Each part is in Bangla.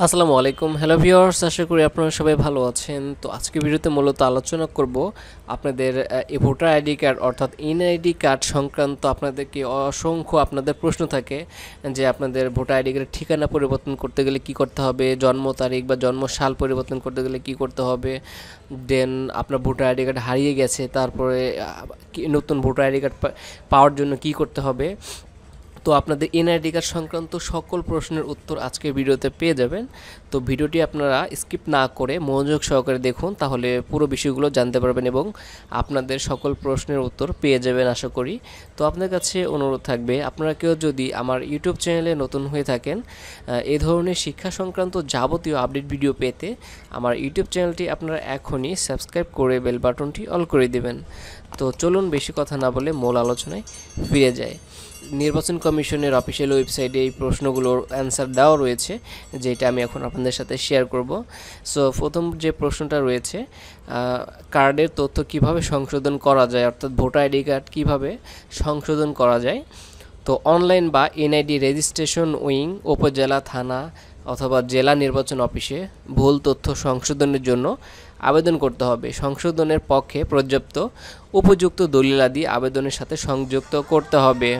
আসসালামু আলাইকুম, হ্যালো ভিউয়ার্স, আশা করি আপনারা সবাই ভালো আছেন। তো আজকে ভিডিওতে মূলত আলোচনা করব আপনাদের এই ভোটার আইডি কার্ড অর্থাৎ এনআইডি কার্ড সংক্রান্ত আপনাদেরকে অসংখ্য আপনাদের প্রশ্ন থাকে যে আপনাদের ভোটার আইডি কার্ডের ঠিকানা পরিবর্তন করতে গেলে কি করতে হবে, জন্ম তারিখ বা জন্ম সাল পরিবর্তন করতে গেলে কি করতে হবে, দেন আপনার ভোটার আইডি কার্ড হারিয়ে গেছে তারপরে নতুন ভোটার আইডি কার্ড পাওয়ার জন্য কি করতে হবে। তো আপনাদের এনআইডি কার্ড সংক্রান্ত সকল প্রশ্নের উত্তর আজকের ভিডিওতে পেয়ে যাবেন। তো ভিডিওটি আপনারা স্কিপ না করে মনোযোগ সহকারে দেখুন, তাহলে পুরো বিষয়গুলো জানতে পারবেন এবং আপনাদের সকল প্রশ্নের উত্তর পেয়ে যাবেন আশা করি। তো আপনার কাছে অনুরোধ থাকবে, আপনারা কেউ যদি আমার ইউটিউব চ্যানেলে নতুন হয়ে থাকেন, এই ধরনের শিক্ষা সংক্রান্ত যাবতীয় আপডেট ভিডিও পেতে আমার ইউটিউব চ্যানেলটি আপনারা এখনই সাবস্ক্রাইব করে বেল বাটনটি অল করে দেবেন। তো চলুন বেশি কথা না বলে মূল আলোচনায় ফিরে যায়। নির্বাচন কমিশনের অফিসিয়াল ওয়েবসাইটে এই প্রশ্নগুলোর অ্যান্সার দেওয়া রয়েছে, যেটা আমি এখন আপনাদের সাথে শেয়ার করব। সো প্রথম যে প্রশ্নটা রয়েছে, কার্ডের তথ্য কিভাবে সংশোধন করা যায়, অর্থাৎ ভোটার আইডি কার্ড কীভাবে সংশোধন করা যায়। তো অনলাইন বা এনআইডি রেজিস্ট্রেশন উইং, উপজেলা, থানা অথবা জেলা নির্বাচন অফিসে ভুল তথ্য সংশোধনের জন্য আবেদন করতে হবে। সংশোধনের পক্ষে পর্যাপ্ত উপযুক্ত দলিলাদি আবেদনের সাথে সংযুক্ত করতে হবে।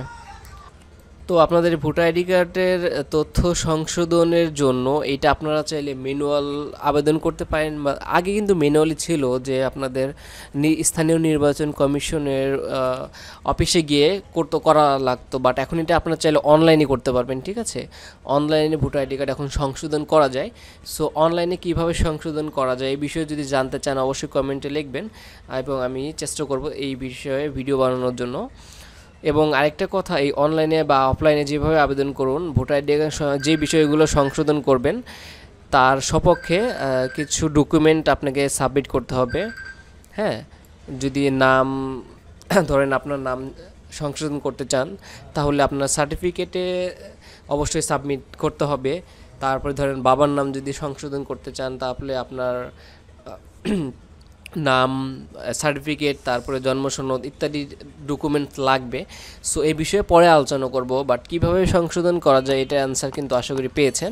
তো আপনাদের ভোটার আইডি কার্ডের তথ্য সংশোধনের জন্য এটা আপনারা চাইলে ম্যানুয়াল আবেদন করতে পারেন, বা আগে কিন্তু ম্যানুয়ালি ছিল যে আপনাদের স্থানীয় নির্বাচন কমিশনের অফিসে গিয়ে করা লাগতো, বাট এখন এটা আপনারা চাইলে অনলাইনে করতে পারবেন। ঠিক আছে, অনলাইনে ভোটার আইডি কার্ড এখন সংশোধন করা যায়। সো অনলাইনে কিভাবে সংশোধন করা যায় এই বিষয়ে যদি জানতে চান অবশ্যই কমেন্টে লিখবেন, এবং আমি চেষ্টা করব এই বিষয়ে ভিডিও বানানোর জন্য। এবং আরেকটা কথা, এই অনলাইনে বা অফলাইনে যেভাবে আবেদন করুন, ভোটার আইডি যে বিষয়গুলো সংশোধন করবেন তার সপক্ষে কিছু ডকুমেন্ট আপনাকে সাবমিট করতে হবে। হ্যাঁ, যদি নাম ধরেন আপনার নাম সংশোধন করতে চান তাহলে আপনার সার্টিফিকেটে অবশ্যই সাবমিট করতে হবে। তারপরে ধরেন বাবার নাম যদি সংশোধন করতে চান তাহলে আপনার নাম, সার্টিফিকেট, তারপরে জন্ম সনদ ইত্যাদি ডকুমেন্ট লাগবে। সো এই বিষয়ে পরে আলোচনা করব, বাট কীভাবে সংশোধন করা যায় এটা অ্যান্সার কিন্তু আশা করি পেয়েছেন।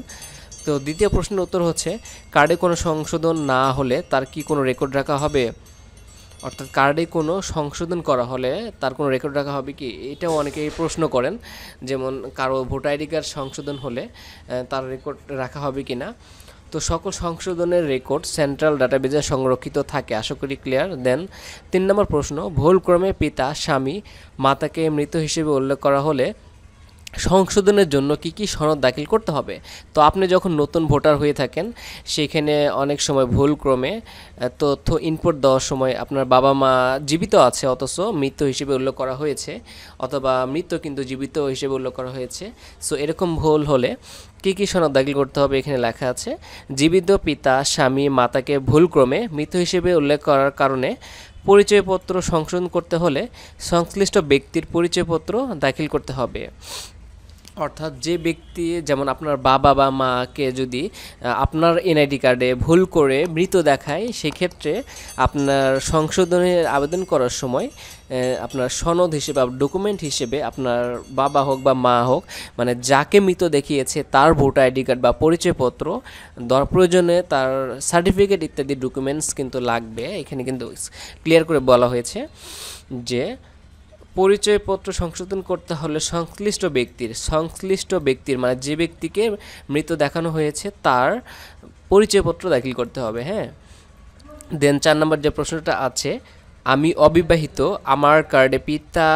তো দ্বিতীয় প্রশ্নের উত্তর হচ্ছে, কার্ডে কোনো সংশোধন না হলে তার কি কোনো রেকর্ড রাখা হবে, অর্থাৎ কার্ডে কোনো সংশোধন করা হলে তার কোনো রেকর্ড রাখা হবে কি, এটাও অনেকেই প্রশ্ন করেন। যেমন কারো ভোটার আইডি কার্ড সংশোধন হলে তার রেকর্ড রাখা হবে কি না। তো সকল সংশোধনের রেকর্ড সেন্ট্রাল ডাটাবেজে সংরক্ষিত থাকে, আশা করি ক্লিয়ার। দেন 3 নম্বর প্রশ্ন, ভুলক্রমে পিতা, স্বামী, মাতাকে মৃত হিসেবে উল্লেখ করা হলে সংশোধনের জন্য কি কি সনদ দাখিল করতে হবে। তো আপনি যখন নতুন ভোটার হয়ে থাকেন সেখানে অনেক সময় ভুলক্রমে তথ্য ইনপুট দেওয়ার সময় আপনার বাবা মা জীবিত আছে অথচ মৃত হিসেবে উল্লেখ করা হয়েছে, অথবা মৃত কিন্তু জীবিত হিসেবে উল্লেখ করা হয়েছে। সো এরকম ভুল হলে কী কী সনদ দাখিল করতে হবে এখানে লেখা আছে। জীবিত পিতা, স্বামী, মাতাকে ভুলক্রমে মৃত হিসেবে উল্লেখ করার কারণে পরিচয়পত্র সংশোধন করতে হলে সংশ্লিষ্ট ব্যক্তির পরিচয়পত্র দাখিল করতে হবে। অর্থাৎ যে ব্যক্তি, যেমন আপনার বাবা বা মাকে যদি আপনার এনআইডি কার্ডে ভুল করে মৃত দেখায়, সেক্ষেত্রে আপনার সংশোধনের আবেদন করার সময় আপনার সনদ হিসেবে ডকুমেন্ট হিসেবে আপনার বাবা হোক বা মা হোক, মানে যাকে মৃত দেখিয়েছে তার ভোটার আইডি কার্ড বা পরিচয়পত্র, প্রয়োজনে তার সার্টিফিকেট ইত্যাদি ডকুমেন্টস কিন্তু লাগবে। এখানে কিন্তু ক্লিয়ার করে বলা হয়েছে যে পরিচয়পত্র সংশোধন করতে হলে সংশ্লিষ্ট ব্যক্তির মানে যে ব্যক্তিকে মৃত দেখানো হয়েছে তার পরিচয়পত্র দাখিল করতে হবে। হ্যাঁ, দেন 4 নম্বর যে প্রশ্নটা আছে, আমি অবিবাহিত, আমার কার্ডে পিতা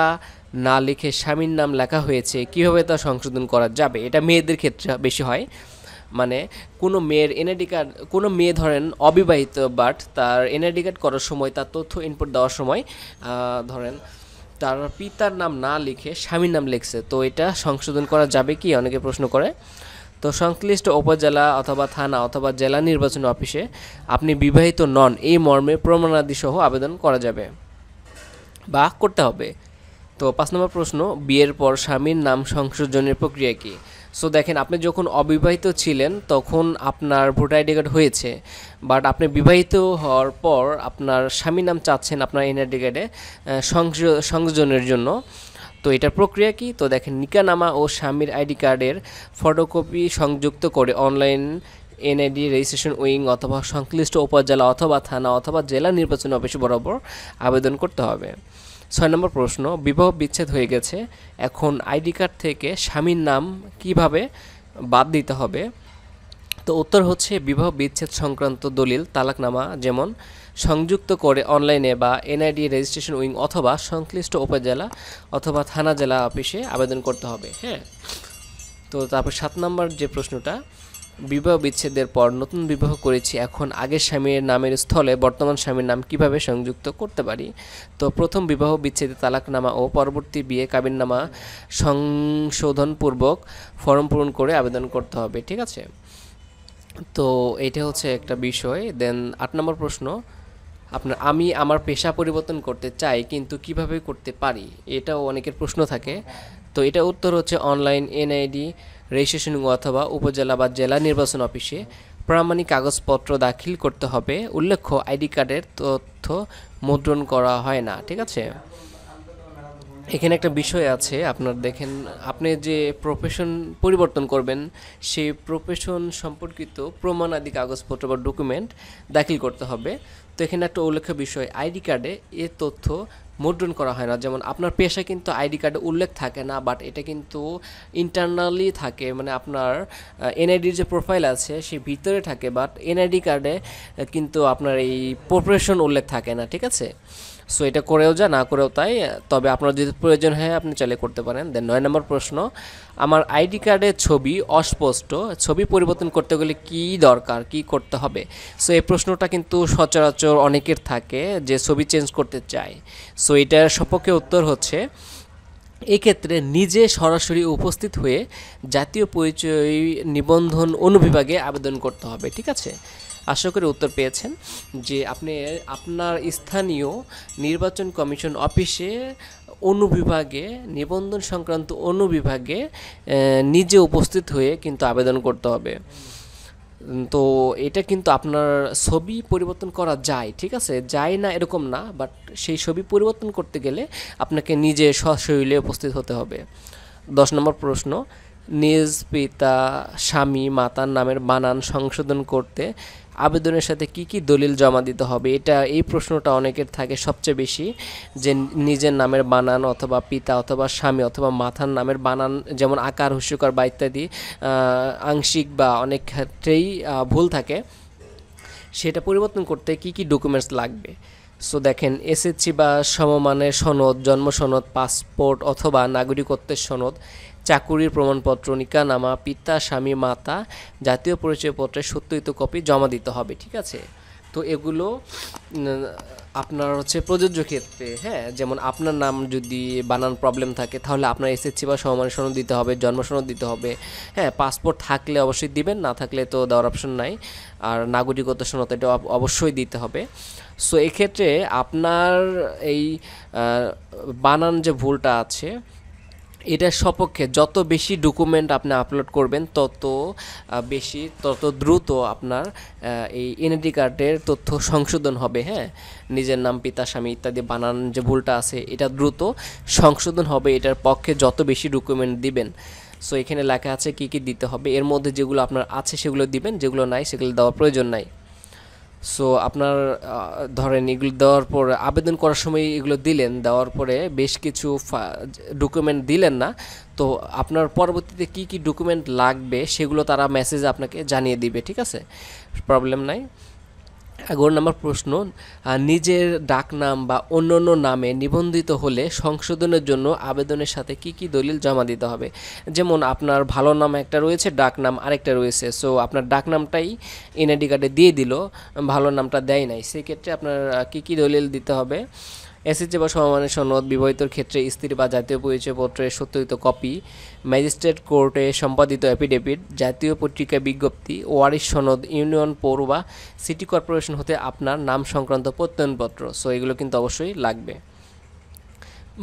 না লিখে স্বামীর নাম লেখা হয়েছে, কীভাবে তা সংশোধন করা যাবে। এটা মেয়েদের ক্ষেত্রে বেশি হয়। মানে কোনো মেয়ের এনআইডি কার্ড, কোনো মেয়ে ধরেন অবিবাহিত বাট তার এনআইডি কার্ড করার সময়, তার তথ্য ইনপুট দেওয়ার সময় ধরেন তার পিতার নাম না লিখে স্বামীর নাম লিখছে, তো এটা সংশোধন করা যাবে কি, অনেকে প্রশ্ন করে। তো সংশ্লিষ্ট উপজেলা অথবা থানা অথবা জেলা নির্বাচন অফিসে আপনি বিবাহিত নন এই মর্মে প্রমাণাদি সহ আবেদন করা যাবে বা করতে হবে। তো 5 নম্বর প্রশ্ন, বিয়ের পর স্বামীর নাম সংশোধনের প্রক্রিয়া কী। সো দেখেন, আপনি যখন অবিবাহিত ছিলেন তখন আপনার ভোটার আইডি কার্ড হয়েছে, বাট আপনি বিবাহিত হওয়ার পর আপনার স্বামীর নাম চাচ্ছেন আপনার এনআইডি কার্ডে সংযোজনের জন্য। তো এটার প্রক্রিয়া কি, তো দেখেন, নিকানামা ও স্বামীর আইডি কার্ডের ফটোকপি সংযুক্ত করে অনলাইন এনআইডি রেজিস্ট্রেশন উইং অথবা সংশ্লিষ্ট উপজেলা অথবা থানা অথবা জেলা নির্বাচনী অফিস বরাবর আবেদন করতে হবে। 6 নম্বর প্রশ্ন, বিবাহ বিচ্ছেদ হয়ে গেছে, এখন আইডি কার্ড থেকে স্বামীর নাম কিভাবে বাদ দিতে হবে? তো উত্তর হচ্ছে বিবাহ বিচ্ছেদ সংক্রান্ত দলিল তালাকনামা যেমন সংযুক্ত করে অনলাইনে বা এনআইডি রেজিস্ট্রেশন উইং অথবা সংশ্লিষ্ট উপজেলা অথবা থানা জেলা অফিসে আবেদন করতে হবে। হ্যাঁ, তো তারপর 7 নম্বর যে প্রশ্নটা, বিবাহ বিচ্ছেদের পর নতুন বিবাহ করেছি, এখন আগের স্বামীর নামের স্থলে বর্তমান স্বামীর নাম কিভাবে সংযুক্ত করতে পারি? তো প্রথম বিবাহ বিচ্ছেদে তালাকনামা ও পরবর্তী বিয়ে কাবিননামা সংশোধনপূর্বক ফর্ম পূরণ করে আবেদন করতে হবে। ঠিক আছে, তো এইটা হচ্ছে একটা বিষয়। দেন 8 নম্বর প্রশ্ন, আমি আমার পেশা পরিবর্তন করতে চাই কিন্তু কিভাবে করতে পারি? এটাও অনেকের প্রশ্ন থাকে। তো এটা উত্তর হচ্ছে অনলাইন এনআইডি রেজিস্ট্রেশন অথবা উপজেলা বা জেলা নির্বাচন অফিসে প্রামাণিক কাগজপত্র দাখিল করতে হবে। উল্লেখ্য আইডি কার্ডের তথ্য মুদ্রণ করা হয় না। ঠিক আছে, এখানে একটা বিষয় আছে, আপনার দেখেন, আপনি যে প্রফেশন পরিবর্তন করবেন সেই প্রফেশন সম্পর্কিত প্রমাণাদি কাগজপত্র বা ডকুমেন্ট দাখিল করতে হবে। তো এখানে একটা উল্লেখ্য বিষয়, আইডি কার্ডে এ তথ্য মুদ্রণ করা হয় না। যেমন আপনার পেশা কিন্তু আইডি কার্ডে উল্লেখ থাকে না, বাট এটা কিন্তু ইন্টারনালি থাকে, মানে আপনার এনআইডির যে প্রোফাইল আছে সেই ভিতরে থাকে, বাট এনআইডি কার্ডে কিন্তু আপনার এই প্রফেশন উল্লেখ থাকে না। ঠিক আছে, সো এটা করেও যা না করেও তাই, তবে আপনার যদি প্রয়োজন হয় আপনি চাইলে করতে পারেন। দেন 9 নম্বর প্রশ্ন, আমার আইডি কার্ডের ছবি অস্পষ্ট, ছবি পরিবর্তন করতে গেলে কি দরকার, কি করতে হবে? সো এই প্রশ্নটা কিন্তু সচরাচর অনেকের থাকে যে ছবি চেঞ্জ করতে চায়। সো এটার সপক্ষে উত্তর হচ্ছে এক্ষেত্রে নিজে সরাসরি উপস্থিত হয়ে জাতীয় পরিচয় নিবন্ধন অনুবিভাগে আবেদন করতে হবে। ঠিক আছে, আশা করি উত্তর পেয়েছেন যে আপনি আপনার স্থানীয় নির্বাচন কমিশন অফিসে অনুবিভাগে নিবন্ধন সংক্রান্ত অনুবিভাগে নিজে উপস্থিত হয়ে কিন্তু আবেদন করতে হবে। তো এটা কিন্তু আপনার ছবি পরিবর্তন করা যায়, ঠিক আছে, যায় না এরকম না, বাট সেই ছবি পরিবর্তন করতে গেলে আপনাকে নিজে সশরীরে উপস্থিত হতে হবে। 10 নম্বর প্রশ্ন, নিজ পিতা স্বামী মাতার নামের বানান সংশোধন করতে আবেদনের সাথে কি কি দলিল জমা দিতে হবে? এই প্রশ্নটা অনেকের থাকে সবচেয়ে বেশি, যে নিজের নামের বানান অথবা পিতা অথবা স্বামী অথবা মাতার নামের বানান যেমন আকার হুস্যকার বা ইত্যাদি আংশিক বা অনেক ক্ষেত্রেই ভুল থাকে, সেটা পরিবর্তন করতে কি কি ডকুমেন্টস লাগবে? সো দেখেন, এসএসসি বা সমমানের সনদ, জন্ম সনদ, পাসপোর্ট অথবা নাগরিকত্বের সনদ, চাকুরির প্রমাণপত্র, নিকানামা, পিতা স্বামী মাতা, জাতীয় পরিচয়পত্রের সত্যায়িত কপি জমা দিতে হবে। ঠিক আছে, তো এগুলো আপনার হচ্ছে প্রযোজ্য ক্ষেত্রে, হ্যাঁ, যেমন আপনার নাম যদি বানান প্রবলেম থাকে তাহলে আপনার এসএসসি বা সমমানের সনদ দিতে হবে, জন্ম সনদ দিতে হবে। হ্যাঁ, পাসপোর্ট থাকলে অবশ্যই দিবেন, না থাকলে তো দেওয়ার অপশন নাই। আর নাগরিকত্ব সনদ এটা অবশ্যই দিতে হবে। সো এক্ষেত্রে আপনার এই বানান যে ভুলটা আছে এটার সপক্ষে যত বেশি ডকুমেন্ট আপনি আপলোড করবেন তত দ্রুত আপনার এই এনআইডি কার্ডের তথ্য সংশোধন হবে। হ্যাঁ, নিজের নাম পিতা স্বামী ইত্যাদি বানান যে ভুলটা আছে এটা দ্রুত সংশোধন হবে, এটার পক্ষে যত বেশি ডকুমেন্ট দিবেন। সো এখানে লেখা আছে কি কি দিতে হবে, এর মধ্যে যেগুলো আপনার আছে সেগুলো দিবেন, যেগুলো নাই সেগুলো দেওয়ার প্রয়োজন নাই। সো আপনার ধরেন এগুলো দেওয়ার পর আবেদন করার সময় এগুলো দিলেন, দেওয়ার পরে বেশ কিছু ডকুমেন্ট দিলেন না, তো আপনার পরবর্তীতে কি কি ডকুমেন্ট লাগবে সেগুলো তারা মেসেজে আপনাকে জানিয়ে দিবে। ঠিক আছে, প্রবলেম নাই। 11 নম্বর প্রশ্ন, নিজের ডাকনাম বা অন্যান্য নামে নিবন্ধিত হলে সংশোধনের জন্য আবেদনের সাথে কি কি দলিল জমা দিতে হবে? যেমন আপনার ভালো নাম একটা রয়েছে, ডাকনাম আরেকটা রয়েছে, সো আপনার ডাকনামটাই এনআইডি কার্ডে দিয়ে দিল, ভালো নামটা দেয় নাই, সেক্ষেত্রে আপনার কি কি দলিল দিতে হবে? এসএসসি বা সমমানের সনদ, বিবাহিতর ক্ষেত্রে স্ত্রী বা জাতীয় পরিচয়পত্রের সত্যায়িত কপি, ম্যাজিস্ট্রেট কোর্টে সম্পাদিত অ্যাফিডেভিট, জাতীয় পত্রিকায় বিজ্ঞপ্তি, ওয়ারিশ সনদ, ইউনিয়ন পৌর বা সিটি কর্পোরেশন হতে আপনার নাম সংক্রান্ত প্রত্যয়নপত্র। সো এগুলো কিন্তু অবশ্যই লাগবে।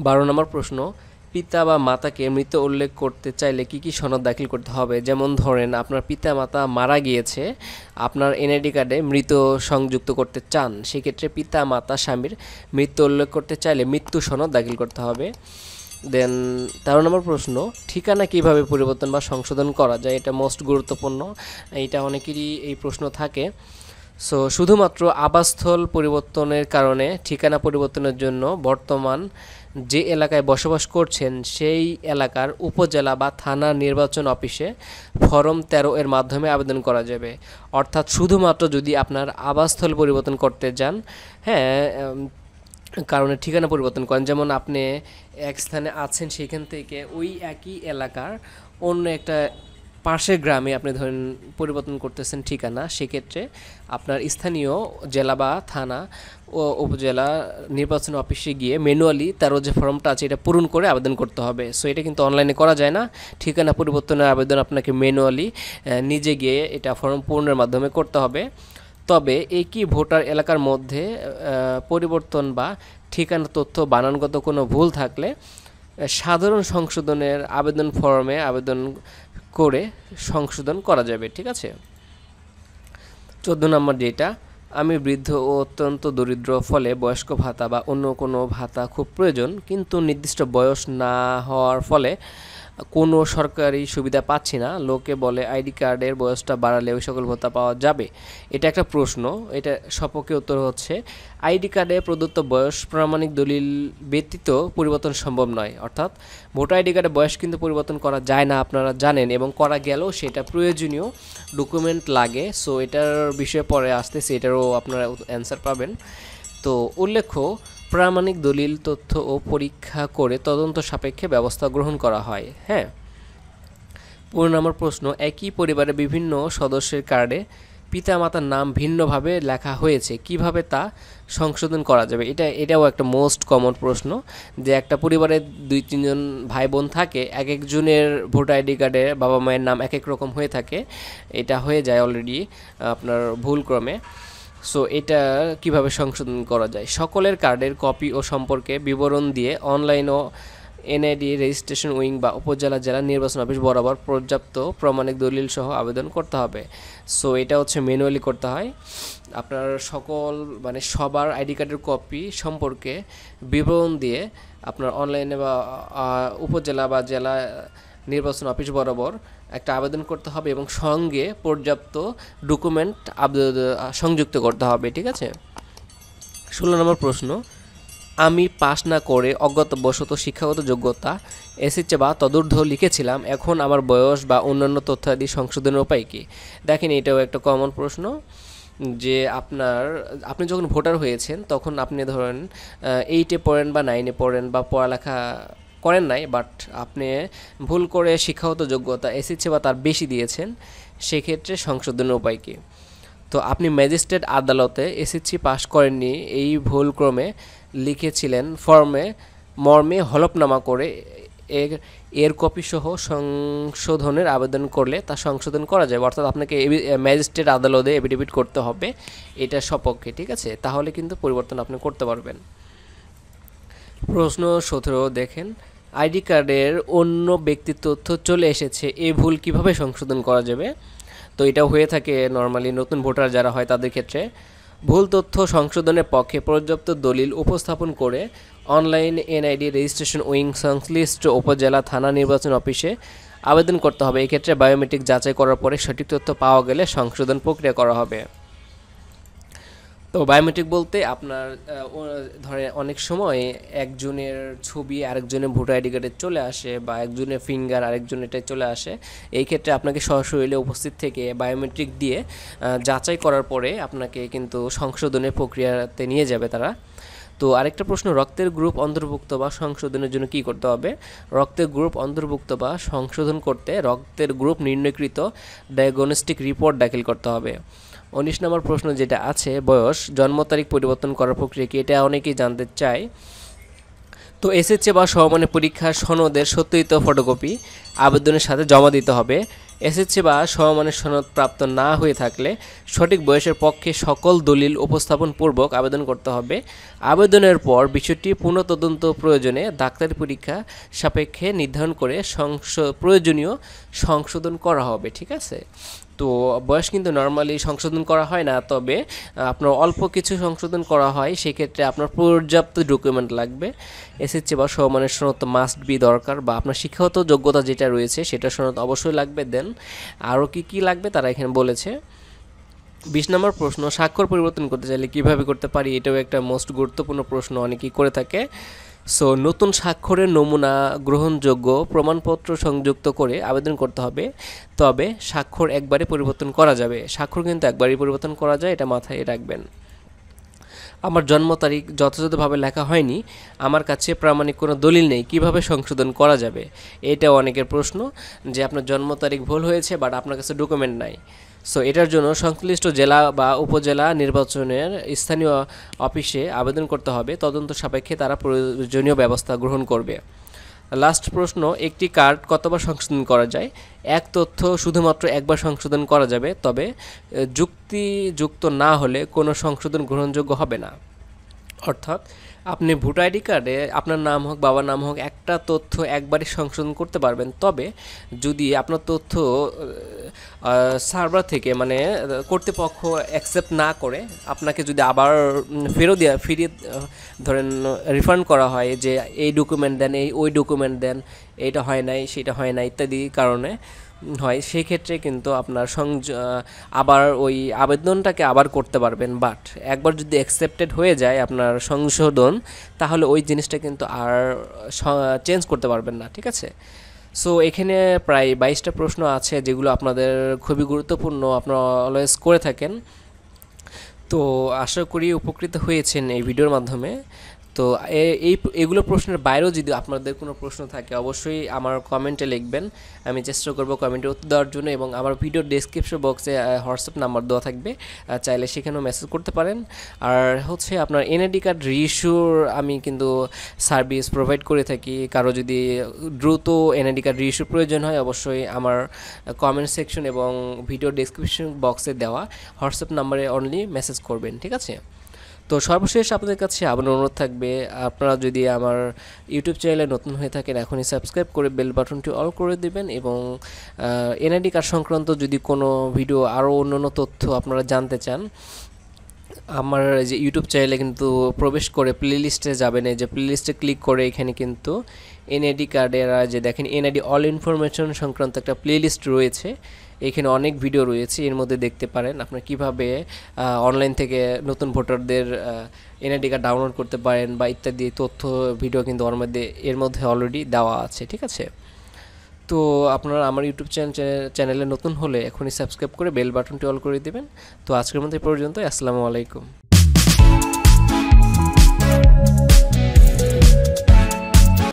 12 নম্বর প্রশ্ন, পিতা বা মাতাকে মৃত উল্লেখ করতে চাইলে কি কি সনদ দাখিল করতে হবে? যেমন ধরেন আপনার পিতা মাতা মারা গিয়েছে, আপনার এনআইডি কার্ডে মৃত সংযুক্ত করতে চান, সেক্ষেত্রে পিতা মাতা স্বামীর মৃত্যু উল্লেখ করতে চাইলে মৃত্যু সনদ দাখিল করতে হবে। দেন 13 নম্বর প্রশ্ন, ঠিকানা কিভাবে পরিবর্তন বা সংশোধন করা যায়? এটা মোস্ট গুরুত্বপূর্ণ, এইটা অনেকেরই এই প্রশ্ন থাকে। সো শুধুমাত্র আবাসস্থল পরিবর্তনের কারণে ঠিকানা পরিবর্তনের জন্য বর্তমান যে এলাকায় বসবাস করছেন সেই এলাকার উপজেলা বা থানা নির্বাচন অফিসে ফরম 13 এর মাধ্যমে আবেদন করা যাবে। অর্থাৎ শুধুমাত্র যদি আপনার আবাসস্থল পরিবর্তন করতে যান, হ্যাঁ, কারণে ঠিকানা পরিবর্তন করেন, যেমন আপনি এক স্থানে আছেন, সেখান থেকে ওই একই এলাকার অন্য একটা পাশের গ্রামে আপনি ধরেন পরিবর্তন করতেছেন ঠিকানা, সেক্ষেত্রে আপনার স্থানীয় জেলা বা থানা ও উপজেলা নির্বাচন অফিসে গিয়ে ম্যানুয়ালি 13 যে ফর্মটা আছে এটা পূরণ করে আবেদন করতে হবে। সো এটা কিন্তু অনলাইনে করা যায় না, ঠিকানা পরিবর্তনের আবেদন আপনাকে ম্যানুয়ালি নিজে গিয়ে এটা ফর্ম পূরণের মাধ্যমে করতে হবে। তবে একই ভোটার এলাকার মধ্যে পরিবর্তন বা ঠিকানা তথ্য বানানগত কোনো ভুল থাকলে সাধারণ সংশোধনের আবেদন ফর্মে আবেদন করে সংশোধন করা যাবে। ঠিক আছে। 14 নম্বর যেটা, আমি বৃদ্ধ ও অত্যন্ত দরিদ্র, ফলে বয়স্ক ভাতা বা অন্য কোনো ভাতা খুব প্রয়োজন, কিন্তু নির্দিষ্ট বয়স না হওয়ার ফলে কোনো সরকারি সুবিধা পাচ্ছি না। লোকে বলে আইডি কার্ডের বয়সটা বাড়ালে ওই সকল ভাতা পাওয়া যাবে। এটা একটা প্রশ্ন, এটা সপক্ষে উত্তর হচ্ছে আইডি কার্ডে প্রদত্ত বয়স প্রমাণিক দলিল ব্যতীত পরিবর্তন সম্ভব নয়। অর্থাৎ ভোটার আইডি কার্ডে বয়স কিন্তু পরিবর্তন করা যায় না, আপনারা জানেন, এবং করা গেলেও সেটা প্রয়োজনীয় ডকুমেন্ট লাগে। সো এটার বিষয়ে পরে আসতেছে, এটারও আপনারা অ্যান্সার পাবেন। তো উল্লেখ্য, প্রামাণিক দলিল তথ্য ও পরীক্ষা করে তদন্ত সাপেক্ষে ব্যবস্থা গ্রহণ করা হয়। হ্যাঁ। 15 নম্বর প্রশ্ন, একই পরিবারের বিভিন্ন সদস্যের কার্ডে পিতামাতার নাম ভিন্নভাবে লেখা হয়েছে, কিভাবে তা সংশোধন করা যাবে? এটাও একটা মোস্ট কমন প্রশ্ন, যে একটা পরিবারে 2-3 জন ভাই বোন থাকে, এক একজনের ভোটার আইডি কার্ডে বাবা মায়ের নাম এক এক রকম হয়ে থাকে, এটা হয়ে যায় অলরেডি আপনার ভুলক্রমে। সো এটা কিভাবে সংশোধন করা যায়? সকলের কার্ডের কপি ও সম্পর্কে বিবরণ দিয়ে অনলাইন ও এনআইডি রেজিস্ট্রেশন উইং বা উপজেলা জেলা নির্বাচন অফিস বরাবর পর্যাপ্ত প্রমাণিক দলিল সহ আবেদন করতে হবে। সো এটা হচ্ছে ম্যানুয়ালি করতে হয়। আপনার সকল মানে সবার আইডি কার্ডের কপি সম্পর্কে বিবরণ দিয়ে আপনার অনলাইনে বা উপজেলা বা জেলা নির্বাচন অফিস বরাবর একটা আবেদন করতে হবে এবং সঙ্গে পর্যাপ্ত ডকুমেন্ট সংযুক্ত করতে হবে। ঠিক আছে। 16 নম্বর প্রশ্ন, আমি পাস না করে অজ্ঞাতবশত শিক্ষাগত যোগ্যতা এসএসসি বা তদূর্ধ্ব লিখেছিলাম, এখন আমার বয়স বা অন্যান্য তথ্যাদি সংশোধনের উপায় কী? দেখেন, এটাও একটা কমন প্রশ্ন, যে আপনি যখন ভোটার হয়েছেন তখন আপনি ধরেন 8-এ পড়েন বা 9-এ পড়েন বা পড়ালেখা করেন নাই, বাট আপনি ভুল করে শিক্ষাগত যোগ্যতা এসএসসি বা তার বেশি দিয়েছেন, সেক্ষেত্রে সংশোধনের উপায় কী? তো আপনি ম্যাজিস্ট্রেট আদালতে এসএসসি পাস করেননি, এই ভুলক্রমে লিখেছিলেন মর্মে হলফনামা করে এর কপি সহ সংশোধনের আবেদন করলে তা সংশোধন করা যায়। অর্থাৎ আপনাকে ম্যাজিস্ট্রেট আদালতে এফিডেভিট করতে হবে এটা সপক্ষে। ঠিক আছে, তাহলে কিন্তু পরিবর্তন আপনি করতে পারবেন। প্রশ্ন 17 দেখেন, আইডি কার্ডের অন্য ব্যক্তির তথ্য চলে এসেছে, এই ভুল কিভাবে সংশোধন করা যাবে? তো এটাও হয়ে থাকে নর্মালি নতুন ভোটার যারা হয় তাদের ক্ষেত্রে। ভুল তথ্য সংশোধনের পক্ষে পর্যাপ্ত দলিল উপস্থাপন করে অনলাইন এনআইডি রেজিস্ট্রেশন উইং সংশ্লিষ্ট উপজেলা থানা নির্বাচন অফিসে আবেদন করতে হবে। এক্ষেত্রে বায়োমেট্রিক যাচাই করার পরে সঠিক তথ্য পাওয়া গেলে সংশোধন প্রক্রিয়া করা হবে। তো বায়োমেট্রিক বলতে আপনার ধরে অনেক সময় একজনের ছবি আরেকজনের ভোটার আইডি কার্ডে চলে আসে, বা একজনের ফিঙ্গার আরেকজনেরটাই চলে আসে। এই ক্ষেত্রে আপনাকে সশরীরে উপস্থিত থেকে বায়োমেট্রিক দিয়ে যাচাই করার পরে আপনাকে কিন্তু সংশোধনের প্রক্রিয়াতে নিয়ে যাবে তারা। তো আরেকটা প্রশ্ন, রক্তের গ্রুপ অন্তর্ভুক্ত বা সংশোধনের জন্য কি করতে হবে? রক্তের গ্রুপ অন্তর্ভুক্ত বা সংশোধন করতে রক্তের গ্রুপ নির্ণয়কৃত ডায়াগনস্টিক রিপোর্ট দাখিল করতে হবে। 19 নম্বর প্রশ্ন যেটা আছে, বয়স জন্ম তারিখ পরিবর্তন করার প্রক্রিয়া কি? এটা অনেকেই জানতে চায়। তো এসএসসি বা সমমানের পরীক্ষার সনদের সত্যায়িত ফটোকপি আবেদনের সাথে জমা দিতে হবে। এসএসসি বা সমমানের সনদ প্রাপ্ত না হয়ে থাকলে সঠিক বয়সের পক্ষে সকল দলিল উপস্থাপন পূর্বক আবেদন করতে হবে। আবেদনের পর বিষয়টি পুনঃতদন্ত প্রয়োজনে ডাক্তারি পরীক্ষা সাপেক্ষে নির্ধারণ করে প্রয়োজনীয় সংশোধন করা হবে, ঠিক আছে। তো বয়স কিন্তু নর্মালি সংশোধন করা হয় না, তবে আপনার অল্প কিছু সংশোধন করা হয়। সেক্ষেত্রে আপনার পর্যাপ্ত ডকুমেন্ট লাগবে। এসএসসি বা সমমানের সনদ মাস্ট বি দরকার, বা আপনার শিক্ষাগত যোগ্যতা যেটা রয়েছে সেটা সনদ অবশ্যই লাগবে। দেন আরও কী লাগবে তারা এখানে বলেছে। 20 নম্বর প্রশ্ন, স্বাক্ষর পরিবর্তন করতে চাইলে কিভাবে করতে পারি? এটাও একটা মোস্ট গুরুত্বপূর্ণ প্রশ্ন, অনেকেই করে থাকে। সো নতুন স্বাক্ষরের নমুনা গ্রহণযোগ্য প্রমাণপত্র সংযুক্ত করে আবেদন করতে হবে। তবে স্বাক্ষর একবারে পরিবর্তন করা যাবে। স্বাক্ষর কিন্তু একবারই পরিবর্তন করা যায়, এটা মাথায় রাখবেন। আমার জন্ম তারিখ যথাযথভাবে লেখা হয়নি, আমার কাছে প্রামাণিক কোনো দলিল নেই, কিভাবে সংশোধন করা যাবে? এটাও অনেকের প্রশ্ন, যে আপনার জন্ম তারিখ ভুল হয়েছে বাট আপনার কাছে ডকুমেন্ট নাই। সো এটার জন্য সংশ্লিষ্ট জেলা বা উপজেলা নির্বাচনের স্থানীয় অফিসে আবেদন করতে হবে। তদন্ত সাপেক্ষে তারা প্রয়োজনীয় ব্যবস্থা গ্রহণ করবে। লাস্ট প্রশ্ন, একটি কার্ড কতবার সংশোধন করা যায়? এক তথ্য শুধুমাত্র একবার সংশোধন করা যাবে, তবে যুক্তিযুক্ত না হলে কোনো সংশোধন গ্রহণযোগ্য হবে না। অর্থাৎ আপনি ভোটার আইডি কার্ডে আপনার নাম হোক বাবার নাম হোক একটা তথ্য একবারই সংশোধন করতে পারবেন, তবে যদি আপনার তথ্য সার্ভার থেকে মানে কর্তৃপক্ষ অ্যাকসেপ্ট না করে আপনাকে যদি আবার ফিরিয়ে ধরেন রিফান্ড করা হয়, যে এই ডকুমেন্ট দেন, ওই ডকুমেন্ট দেন, এইটা হয় নাই সেটা হয় না ইত্যাদি কারণে হয়, সেই ক্ষেত্রে কিন্তু আপনার আবার ওই আবেদনটাকে আবার করতে পারবেন। বাট একবার যদি অ্যাকসেপ্টেড হয়ে যায় আপনার সংশোধন, তাহলে ওই জিনিসটা কিন্তু আর চেঞ্জ করতে পারবেন না, ঠিক আছে। সো এখানে প্রায় 22টা প্রশ্ন আছে যেগুলো আপনাদের খুবই গুরুত্বপূর্ণ, আপনারা অলওয়েজ করে থাকেন। তো আশা করি উপকৃত হয়েছেন এই ভিডিওর মাধ্যমে। তো এগুলো প্রশ্নের বাইরেও যদি আপনাদের কোনো প্রশ্ন থাকে অবশ্যই আমার কমেন্টে লিখবেন, আমি চেষ্টা করব কমেন্টে উত্তর দেওয়ার জন্য। এবং আমার ভিডিও ডেসক্রিপশন বক্সে হোয়াটসঅ্যাপ নাম্বার দেওয়া থাকবে, চাইলে সেখানেও মেসেজ করতে পারেন। আর হচ্ছে আপনার এনআইডি কার্ড রিইস্যুর আমি কিন্তু সার্ভিস প্রোভাইড করে থাকি। কারো যদি দ্রুত এনআইডি কার্ড রিইস্যুর প্রয়োজন হয় অবশ্যই আমার কমেন্ট সেকশন এবং ভিডিও ডেসক্রিপশন বক্সে দেওয়া হোয়াটসঅ্যাপ নাম্বারে অনলি মেসেজ করবেন, ঠিক আছে। তো সর্বশেষ আপনাদের কাছে আবার অনুরোধ থাকবে, আপনারা যদি আমার ইউটিউব চ্যানেলে নতুন হয়ে থাকেন এখনই সাবস্ক্রাইব করে বেল বাটনটি অল করে দিবেন। এবং এনআইডি কার্ড সংক্রান্ত যদি কোনো ভিডিও আরও অন্যান্য তথ্য আপনারা জানতে চান, আমার যে ইউটিউব চ্যানেলে কিন্তু প্রবেশ করে প্লেলিস্টে যাবেন, এই যে প্লেলিস্টে ক্লিক করে এখানে কিন্তু এনআইডি কার্ডের যে দেখেন এনআইডি অল ইনফরমেশন সংক্রান্ত একটা প্লেলিস্ট রয়েছে, এখানে অনেক ভিডিও রয়েছে। এর মধ্যে দেখতে পারেন আপনার কিভাবে অনলাইন থেকে নতুন ভোটারদের এনআইডি কার্ড ডাউনলোড করতে পারেন বা ইত্যাদি তথ্য ভিডিও কিন্তু এর মধ্যে অলরেডি দেওয়া আছে, ঠিক আছে। তো আপনারা আমার ইউটিউব চ্যানেলে নতুন হলে এখনই সাবস্ক্রাইব করে বেল বাটনটি অল করে দেবেন। তো আজকের মতো এই পর্যন্ত, আসসালামু আলাইকুম।